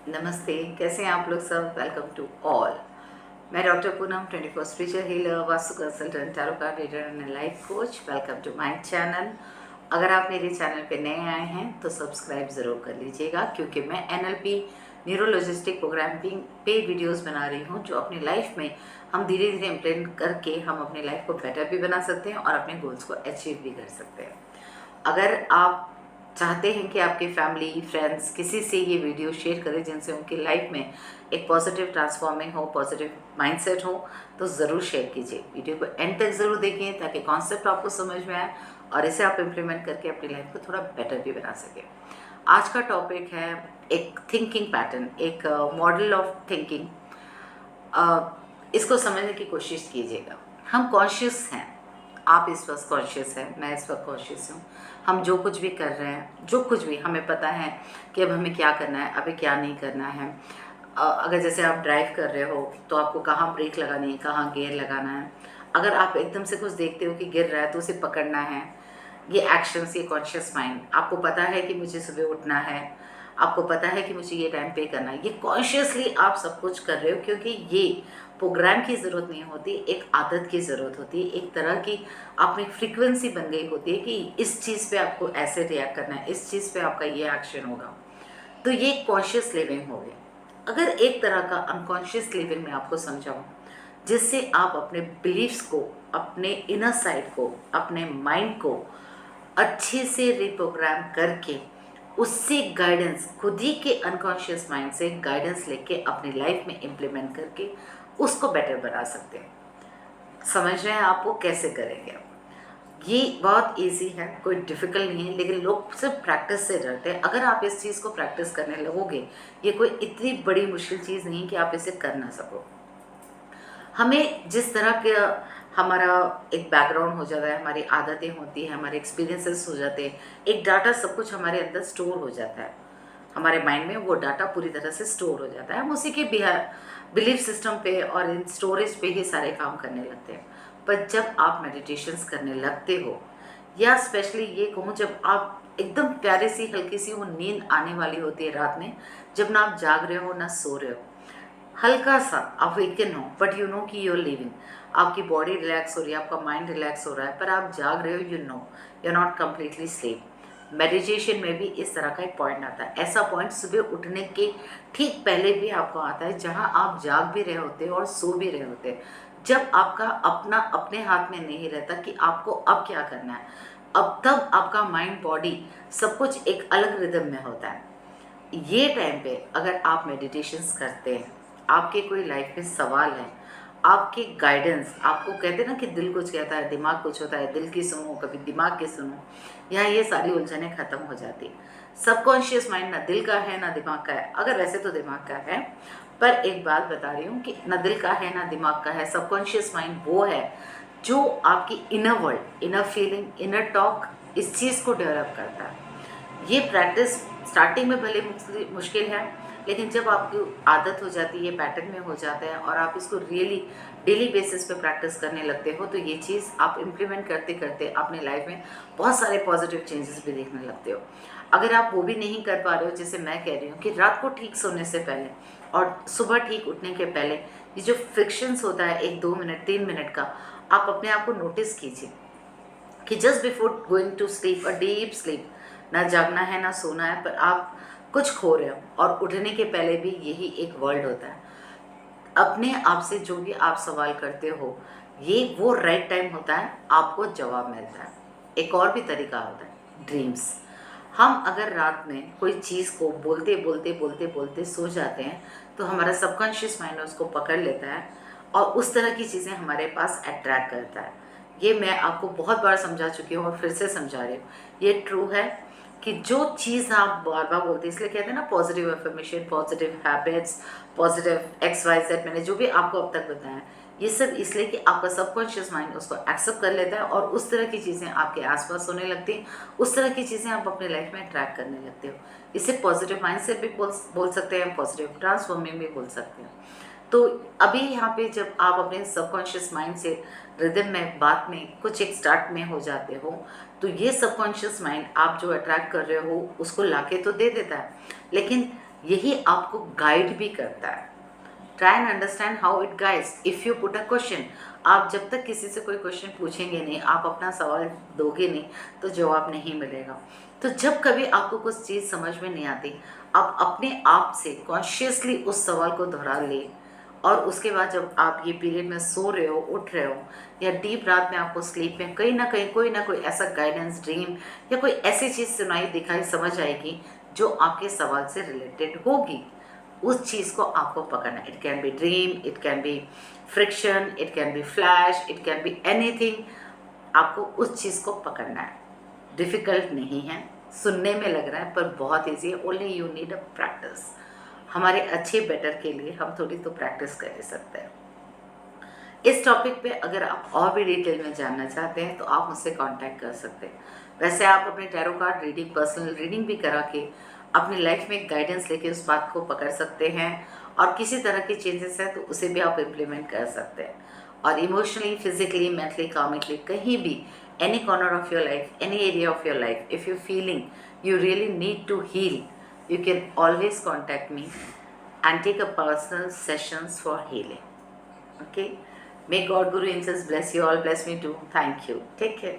नमस्ते, कैसे हैं आप लोग सब। Welcome to all. मैं doctor Poonam 24 spiritual healer, Vastu consultant, tarot card reader and life coach. Welcome to my channel. अगर आप मेरे चैनल पे नए आए हैं तो सब्सक्राइब ज़रूर कर लीजिएगा, क्योंकि मैं NLP न्यूरोलॉजिस्टिक प्रोग्रामिंग पे वीडियोस बना रही हूँ, जो अपनी लाइफ में हम धीरे धीरे इम्प्लीमेंट करके हम अपनी लाइफ को बेटर भी बना सकते हैं और अपने गोल्स को अचीव भी कर सकते हैं। अगर आप चाहते हैं कि आपके फैमिली फ्रेंड्स किसी से ये वीडियो शेयर करें जिनसे उनकी लाइफ में एक पॉजिटिव ट्रांसफॉर्मिंग हो, पॉजिटिव माइंडसेट हो, तो ज़रूर शेयर कीजिए। वीडियो को एंड तक ज़रूर देखें ताकि कॉन्सेप्ट आपको समझ में आए और इसे आप इम्प्लीमेंट करके अपनी लाइफ को थोड़ा बेटर भी बना सकें। आज का टॉपिक है एक थिंकिंग पैटर्न, एक मॉडल ऑफ थिंकिंग। इसको समझने की कोशिश कीजिएगा। हम कॉन्शियस हैं, आप इस वक्त कॉन्शियस हैं, मैं इस वक्त कॉन्शियस हूँ। हम जो कुछ भी कर रहे हैं, जो कुछ भी हमें पता है कि अब हमें क्या करना है, अभी क्या नहीं करना है। अगर जैसे आप ड्राइव कर रहे हो तो आपको कहाँ ब्रेक लगानी है, कहाँ गियर लगाना है। अगर आप एकदम से कुछ देखते हो कि गिर रहा है तो उसे पकड़ना है। ये एक्शंस, ये कॉन्शियस माइंड। आपको पता है कि मुझे सुबह उठना है, आपको पता है कि मुझे ये टाइम पे करना है। ये कॉन्शियसली आप सब कुछ कर रहे हो, क्योंकि ये प्रोग्राम की ज़रूरत नहीं होती, एक आदत की ज़रूरत होती है। एक तरह की आप में फ्रीक्वेंसी बन गई होती है कि इस चीज़ पे आपको ऐसे रिएक्ट करना है, इस चीज़ पे आपका ये एक्शन होगा। तो ये कॉन्शियस लिविंग हो गई। अगर एक तरह का अनकॉन्शियस लिविंग में आपको समझाऊँ, जिससे आप अपने बिलीव्स को, अपने इनर साइड को, अपने माइंड को अच्छे से रिप्रोग्राम करके उससे गाइडेंस, खुद ही के अनकॉन्शियस माइंड से गाइडेंस लेके अपनी लाइफ में इम्प्लीमेंट करके उसको बेटर बना सकते हैं। समझ रहे हैं आप वो कैसे करेंगे। ये बहुत इजी है, कोई डिफ़िकल्ट नहीं है, लेकिन लोग सिर्फ प्रैक्टिस से डरते हैं। अगर आप इस चीज़ को प्रैक्टिस करने लगोगे, ये कोई इतनी बड़ी मुश्किल चीज़ नहीं कि आप इसे कर ना सको। हमें जिस तरह के हमारा एक बैकग्राउंड हो जाता है, हमारी आदतें होती हैं, हमारे एक्सपीरियंसेस हो जाते हैं, एक डाटा सब कुछ हमारे अंदर स्टोर हो जाता है। हमारे माइंड में वो डाटा पूरी तरह से स्टोर हो जाता है। हम उसी के बिलीफ सिस्टम पे और इन स्टोरेज पे ही सारे काम करने लगते हैं। पर जब आप मेडिटेशंस करने लगते हो, या स्पेशली ये कहूँ, जब आप एकदम प्यारी सी हल्की सी वो नींद आने वाली होती है रात में, जब ना आप जाग रहे हो ना सो रहे हो, हल्का सा आप वेकन हो बट यू नो कि यू आर लिविंग, आपकी बॉडी रिलैक्स हो रही है, आपका माइंड रिलैक्स हो रहा है, पर आप जाग रहे हो, you know you are not completely sleep. Meditation में भी इस तरह का एक पॉइंट आता है। ऐसा पॉइंट सुबह उठने के ठीक पहले भी आपको आता है, जहां आप जाग भी रहे होते हो और सो भी रहे होते हैं। जब आपका अपना अपने हाथ में नहीं रहता कि आपको अब क्या करना है, अब तब आपका माइंड बॉडी सब कुछ एक अलग रिदम में होता है। ये टाइम पे अगर आप मेडिटेशंस करते हैं, आपके कोई लाइफ में सवाल है, आपके गाइडेंस, आपको कहते हैं ना कि दिल कुछ कहता है, दिमाग कुछ होता है, दिल की सुनो कभी दिमाग की सुनो, यहाँ ये सारी उलझनें खत्म हो जाती है। सबकॉन्शियस माइंड ना दिल का है ना दिमाग का है, अगर वैसे तो दिमाग का है, पर एक बात बता रही हूँ कि ना दिल का है ना दिमाग का है। सबकॉन्शियस माइंड वो है जो आपकी inner world, inner feeling, inner talk, इस चीज़ को डेवलप करता है। ये प्रैक्टिस स्टार्टिंग में भले मुश्किल है, लेकिन जब आपकी आदत हो जाती है, पैटर्न में हो जाता है और आप इसको रियली डेली बेसिस पे प्रैक्टिस करने लगते हो, तो ये चीज़ आप इम्प्लीमेंट करते करते अपने लाइफ में बहुत सारे पॉजिटिव चेंजेस भी देखने लगते हो। अगर आप वो भी नहीं कर पा रहे हो, जैसे मैं कह रही हूँ कि रात को ठीक सोने से पहले और सुबह ठीक उठने के पहले ये जो फ्रिक्शंस होता है 1-2 मिनट 3 मिनट का, आप अपने आप को नोटिस कीजिए कि just before going to sleep, a deep sleep, ना जागना है ना सोना है, पर आप कुछ खो रहे हो, और उठने के पहले भी यही एक वर्ल्ड होता है। अपने आप से जो भी आप सवाल करते हो, ये वो राइट टाइम होता है, आपको जवाब मिलता है। एक और भी तरीका होता है, ड्रीम्स। हम अगर रात में कोई चीज़ को बोलते बोलते बोलते बोलते सो जाते हैं, तो हमारा सबकॉन्शियस माइंड उसको पकड़ लेता है और उस तरह की चीज़ें हमारे पास अट्रैक्ट करता है। ये मैं आपको बहुत बार समझा चुकी हूँ और फिर से समझा रही हूँ। ये ट्रू है कि जो चीज़ आप बार बार बोलते हैं, इसलिए कहते हैं ना positive affirmation, positive habits, positive XYZ, मैंने जो भी आपको अब तक बताया, ये सब इसलिए कि आपका सबकॉन्शियस माइंड उसको एक्सेप्ट कर लेता है और उस तरह की चीज़ें आपके आसपास होने लगती हैं, उस तरह की चीज़ें आप अपने लाइफ में ट्रैक करने लगते हो। इसे पॉजिटिव माइंड से भी बोल सकते हैं, पॉजिटिव ट्रांसफॉर्मिंग भी बोल सकते हैं। तो अभी यहाँ पे जब आप अपने सबकॉन्शियस माइंड से रिदम में, बात में कुछ एक स्टार्ट में हो जाते हो, तो ये सबकॉन्शियस माइंड आप जो अट्रैक्ट कर रहे हो उसको लाके तो दे देता है, लेकिन यही आपको गाइड भी करता है। Try and understand how it guides. If you put a question, आप जब तक किसी से कोई क्वेश्चन पूछेंगे नहीं, आप अपना सवाल दोगे नहीं, तो जवाब नहीं मिलेगा। तो जब कभी आपको कुछ चीज़ समझ में नहीं आती, आप अपने आप से कॉन्शियसली उस सवाल को दोहरा लें, और उसके बाद जब आप ये पीरियड में सो रहे हो, उठ रहे हो, या डीप रात में आपको स्लीप में कहीं ना कोई ऐसा गाइडेंस, ड्रीम या कोई ऐसी चीज़ सुनाई दिखाई समझ आएगी जो आपके सवाल से रिलेटेड होगी, उस चीज़ को आपको पकड़ना। It can be dream, it can be friction, it can be flash, it can be anything. आपको उस चीज़ को पकड़ना है। डिफ़िकल्ट नहीं है, सुनने में लग रहा है पर बहुत ईजी है। Only you need a practice. हमारे अच्छे बेटर के लिए हम थोड़ी तो प्रैक्टिस कर ही सकते हैं। इस टॉपिक पे अगर आप और भी डिटेल में जानना चाहते हैं तो आप मुझसे कांटेक्ट कर सकते हैं। वैसे आप अपने tarot card reading, personal reading भी करा के अपनी लाइफ में गाइडेंस लेके उस बात को पकड़ सकते हैं, और किसी तरह की चेंजेस है तो उसे भी आप इम्प्लीमेंट कर सकते हैं। और इमोशनली, फिजिकली, मेंटली, कार्मिकली, कहीं भी, any corner of your life, any area of your life, if you feeling you really need to heal, you can always contact me and take a personal sessions for healing. Okay, may God Guru Angels bless you all, bless me too. Thank you, take care.